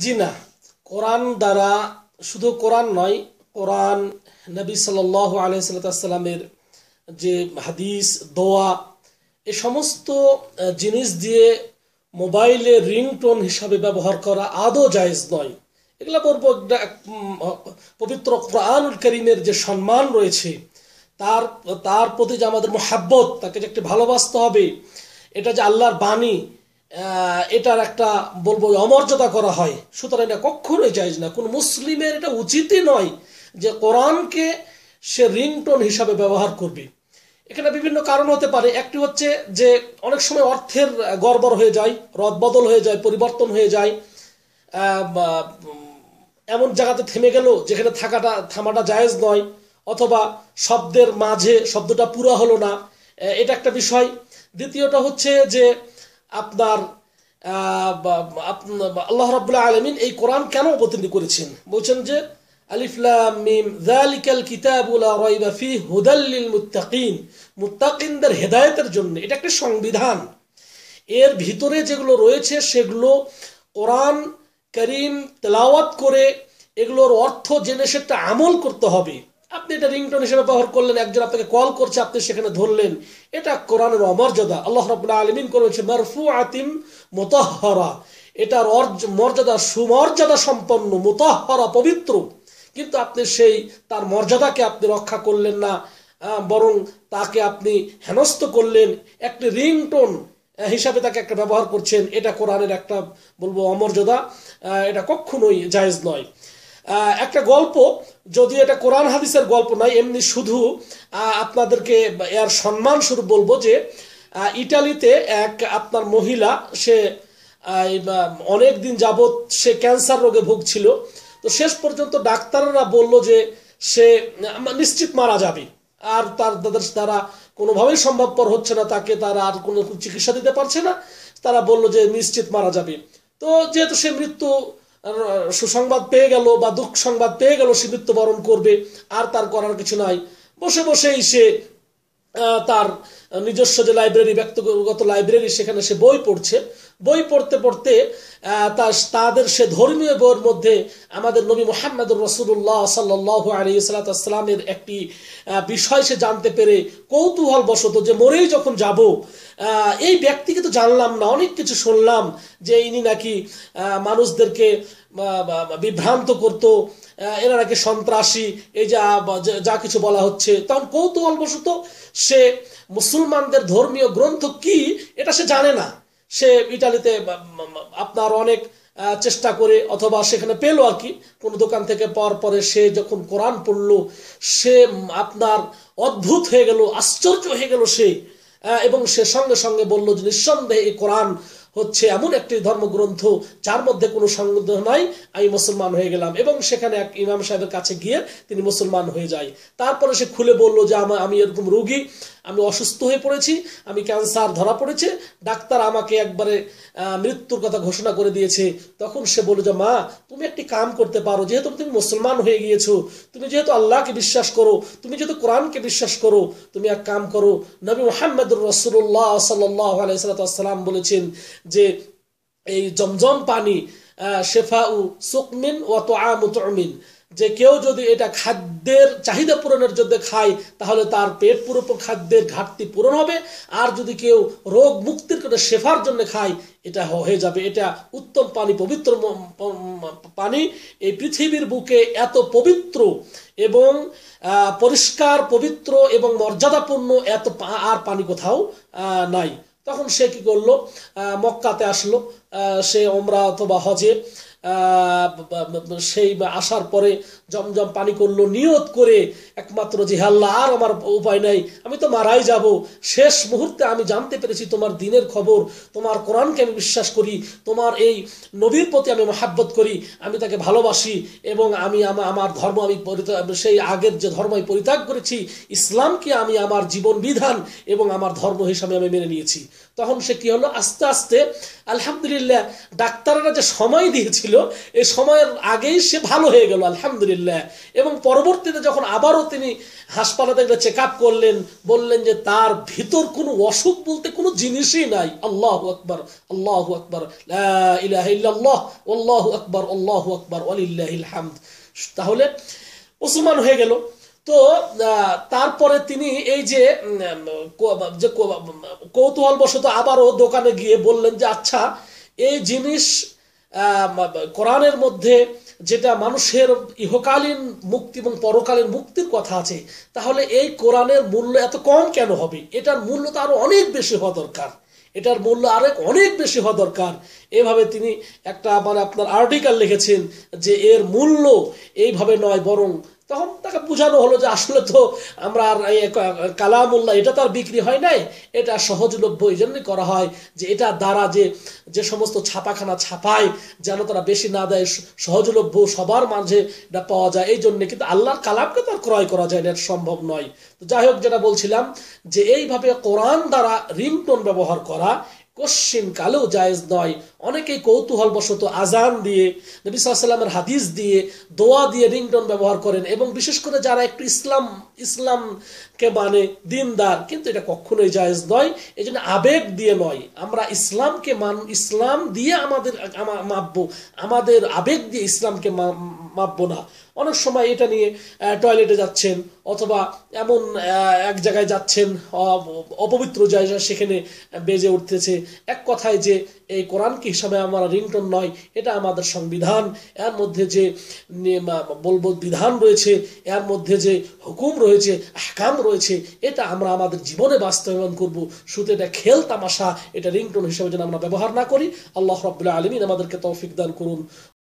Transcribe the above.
জি না, কোরআন দ্বারা শুধু কোরআন নয়, কোরআন, নবী সাল্লাল্লাহু আলাইহি সাল্লামের যে হাদিস, দোয়া, এই সমস্ত জিনিস দিয়ে মোবাইলে রিংটোন হিসাবে ব্যবহার করা আদৌ জায়েজ নয়। এগুলা বলবো পবিত্র কোরআনুল কারীমের যে সম্মান রয়েছে, তার তার প্রতি যে আমাদের মোহাব্বত, তাকে যে একটি ভালোবাসতে হবে, এটা যে আল্লাহর বাণী, এটার একটা বলবো অমর্যাদা করা হয়। সুতরাং এটা কখনোই জায়েজ না। কোন মুসলিমের এটা উচিতই নয় যে কোরআনকে সে রিংটোন হিসাবে ব্যবহার করবে। এখানে বিভিন্ন কারণ হতে পারে। একটি হচ্ছে যে অনেক সময় অর্থের গড়বড় হয়ে যায়, রদবদল হয়ে যায়, পরিবর্তন হয়ে যায়। এমন জায়গাতে থেমে গেল যেখানে থামাটা জায়েজ নয়, অথবা শব্দের মাঝে শব্দটা পুরা হলো না, এটা একটা বিষয়। দ্বিতীয়টা হচ্ছে যে আপনার আল্লাহ রাব্বুল আলামিন এই কোরআন কেন অবতীর্ণ করেছেন? বলছেন যে আলিফ লাম মিম যালিকাল কিতাবু লা রাইবা ফীহি হুদাল লিল মুত্তাকিন, মুত্তাকিনদের হেদায়েতের জন্য। এটা একটা সংবিধান। এর ভিতরে যেগুলো রয়েছে সেগুলো কোরআন কারীম তেলাওয়াত করে এগুলোর অর্থ জেনে সেটা আমল করতে হবে। আপনি এটা রিংটোন হিসেবে ব্যবহার করলেন, একজন আপনাকে কল করছে, আপনি সেখানে ধরলেন, এটা কোরআনের অমর্যাদা। আল্লাহ রাব্বুল আলামিন করেছে মারফুআতিন মুতাহহারা, এটার মর্যাদা সুমর্যাদা সম্পন্ন, মুতাহহারা, পবিত্র। কিন্তু আপনি সেই তার মর্যাদাকে আপনি রক্ষা করলেন না, বরং তাকে আপনি হেনস্থ করলেন, একটি রিংটোন হিসাবে তাকে একটা ব্যবহার করছেন। এটা কোরআনের একটা বলবো অমর্যাদা, এটা কখনোই জায়েজ নয়। একটা গল্প, যদি এটা কোরআন হাদিসের গল্প নয়, এমনি শুধু আপনাদেরকে এর সম্মান স্বরূপ বলবো যে ইটালিতে এক আপনার মহিলা, সে অনেক দিন যাবৎ সে ক্যান্সার রোগে ভুগছিল। তো শেষ পর্যন্ত ডাক্তাররা বলল যে সে নিশ্চিত মারা যাবে, আর তাদের দ্বারা কোনোভাবেই সম্ভবপর হচ্ছে না, তাকে তারা আর কোনো চিকিৎসা দিতে পারছে না। তারা বলল যে নিশ্চিত মারা যাবে। তো যেহেতু সে মৃত্যু সুসংবাদ পেয়ে গেল বা দুঃখ সংবাদ পেয়ে গেল, সে মৃত্যুবরণ করবে, আর তার করার কিছু নাই। বসে বসেই সে তার নিজস্ব যে লাইব্রেরি, ব্যক্তিগত লাইব্রেরি, সেখানে সে বই পড়ছে। বই পড়তে পড়তে তাদের সে ধর্মীয় বইয়ের মধ্যে আমাদের নবী মুহাম্মদুর রাসূলুল্লাহ সাল্লাল্লাহু আলাইহি সাল্লামের একটি বিষয় সে জানতে পেরে কৌতূহল বশত, যে মরেই যখন যাব, এই ব্যক্তিকে তো জানলাম না, অনেক কিছু শুনলাম যে ইনি নাকি মানুষদেরকে বিভ্রান্ত করতো, এরা নাকি সন্ত্রাসী, এই যা কিছু বলা হচ্ছে। তখন কৌতূহল বশত সে মুসলমানদের ধর্মীয় গ্রন্থ কি এটা সে জানে না। সে ইটালিতে আপনার অনেক চেষ্টা করে, অথবা সেখানে পেলো আর কি, কোন দোকান থেকে পাওয়ার পরে সে যখন কোরআন পড়লো, সে আপনার অদ্ভুত হয়ে গেল, আশ্চর্য হয়ে গেল সে। এবং সে সঙ্গে সঙ্গে বলল যে নিঃসন্দেহে এই কোরআন হচ্ছে এমন একটি ধর্মগ্রন্থ যার মধ্যে কোনো সন্দেহ নাই, আমি মুসলমান হয়ে গেলাম। এবং সেখানে এক ইমাম সাহেবের কাছে গিয়ে তিনি মুসলমান হয়ে যায়। তারপরে সে খুলে বলল যে আমি এরকম রোগী, আমি অসুস্থ হয়ে পড়েছি, আমি ক্যান্সার ধরা পড়েছে, ডাক্তার আমাকে একবারে মৃত্যুর কথা ঘোষণা করে দিয়েছে। তখন সে বলল যে মা, তুমি একটি কাম করতে পারো, যেহেতু তুমি মুসলমান হয়ে গিয়েছো, তুমি যেহেতু আল্লাহকে বিশ্বাস করো, তুমি যেহেতু কোরআনকে বিশ্বাস করো, তুমি এক কাম করো। নবী মুহাম্মদুর রাসূলুল্লাহ সাল্লাল্লাহু আলাইহি সাল্লাম বলেছেন যে এই জমজম পানি শেফাউ সুকমিন ওয়া তুআমু তুমিন, যে কেউ যদি এটা খাদ্যের চাহিদা পূরণের জন্য খায়, তাহলে তার পেট পুরো খাদ্যের ঘাটতি পূরণ হবে। আর যদি কেউ রোগ মুক্তির করে শেফার জন্য খায়, এটা হয়ে যাবে। এটা উত্তম পানি, পবিত্র পানি। এই পৃথিবীর বুকে এত পবিত্র এবং পরিষ্কার, পবিত্র এবং মর্যাদাপূর্ণ এত আর পানি কোথাও নাই। তখন সে কি করলো, মক্কাতে আসলো, সে ওমরা অথবা হজে সেই আসার পরে জমজম পানি করলো, নিয়ত করে একমাত্র যে আল্লাহ, আর আমার উপায় নাই, আমি তো মারাই যাব, শেষ মুহূর্তে আমি জানতে পেরেছি তোমার দিনের খবর, তোমার কোরআনকে আমি বিশ্বাস করি, তোমার এই নবীর প্রতি আমি মহাব্বত করি, আমি তাকে ভালোবাসি, এবং আমি আমার ধর্ম, আমি সেই আগের যে ধর্ম আমি পরিত্যাগ করেছি, ইসলামকে আমি আমার জীবন বিধান এবং আমার ধর্ম হিসাবে আমি মেনে নিয়েছি। তখন সে কি হলো, আস্তে আস্তে আলহামদুলিল্লাহ ডাক্তাররা যে সময় দিয়েছিল এই সময়ের আগেই সে ভালো হয়ে গেল আলহামদুলিল্লাহ। এবং পরবর্তীতে যখন আবারও তিনি হাসপাতালে চেক আপ করলেন, বললেন যে তার ভিতর কোনো অসুখ বলতে কোনো জিনিসই নাই। আল্লাহু আকবার, আল্লাহু আকবার, লা ইলাহা ইল্লাল্লাহ, আল্লাহু আকবার, আল্লাহু আকবার, ওয়ালিল্লাহিল হামদ। তাহলে মুসলমান হয়ে গেল। তো তারপরে তিনি এই যে কৌতূহলবশত আবারও দোকানে গিয়ে বললেন যে আচ্ছা, এই জিনিস কোরআনের মধ্যে যেটা মানুষের ইহকালীন মুক্তি এবং পরকালীন মুক্তির কথা আছে, তাহলে এই কোরআনের মূল্য এত কম কেন হবে? এটার মূল্য তো আরো অনেক বেশি হওয়া দরকার, এটার মূল্য অনেক বেশি হওয়া দরকার। এভাবে তিনি একটা আপনার আর্টিকেল লিখেছেন যে এর মূল্য এইভাবে নয়, বরং তখন তাকে বোঝানো হলো যে আসলে তো আমরা কালামুল্লাহ এটা তো আর বিক্রি হয় নাই, এটা সহজলভ্য এই জন্যই করা হয় যে এটা দ্বারা যে সমস্ত ছাপাখানা ছাপায় যেন তারা বেশি না দেয়, সহজলভ্য সবার মাঝে এটা পাওয়া যায় এই জন্য। কিন্তু আল্লাহর কালামকে তো আর ক্রয় করা যায় না, এটা সম্ভব নয়। তো যাই হোক, যেটা বলছিলাম যে এইভাবে কোরআন দ্বারা রিংটোন ব্যবহার করা কোশ্চিন কালেও জায়েজ নয়। অনেকেই কৌতূহল বশত আজান দিয়ে, নবী সাল্লাল্লাহু আলাইহি ওয়াসাল্লামের হাদিস দিয়ে, দোয়া দিয়ে রিংটোন ব্যবহার করেন, এবং বিশেষ করে যারা একটু ইসলামকে মানে দিনদার, কিন্তু এটা কখনোই জায়েজ নয়। এই জন্য আবেগ দিয়ে নয়, আমরা ইসলামকে ইসলাম দিয়ে মাপবো, আমাদের আবেগ দিয়ে ইসলামকে মাপবো না। অনেক সময় এটা নিয়ে টয়লেটে যাচ্ছেন অথবা এমন এক জায়গায় যাচ্ছেন অপবিত্র জায়গা, সেখানে বেজে উঠতেছে। এক কথায় যে এই কোরআনকে হিসাবে আমরা রিংটোন নয়, এটা আমাদের সংবিধান, এর মধ্যে যে বলবো বিধান রয়েছে, এর মধ্যে যে হুকুম রয়েছে, আহকাম রয়েছে, এটা আমরা আমাদের জীবনে বাস্তবায়ন করব। শুধু এটা খেল তামাশা, এটা রিংটোন হিসেবে যেন আমরা ব্যবহার না করি। আল্লাহ রাব্বুল আলামিন আমাদেরকে তৌফিক দান করুন।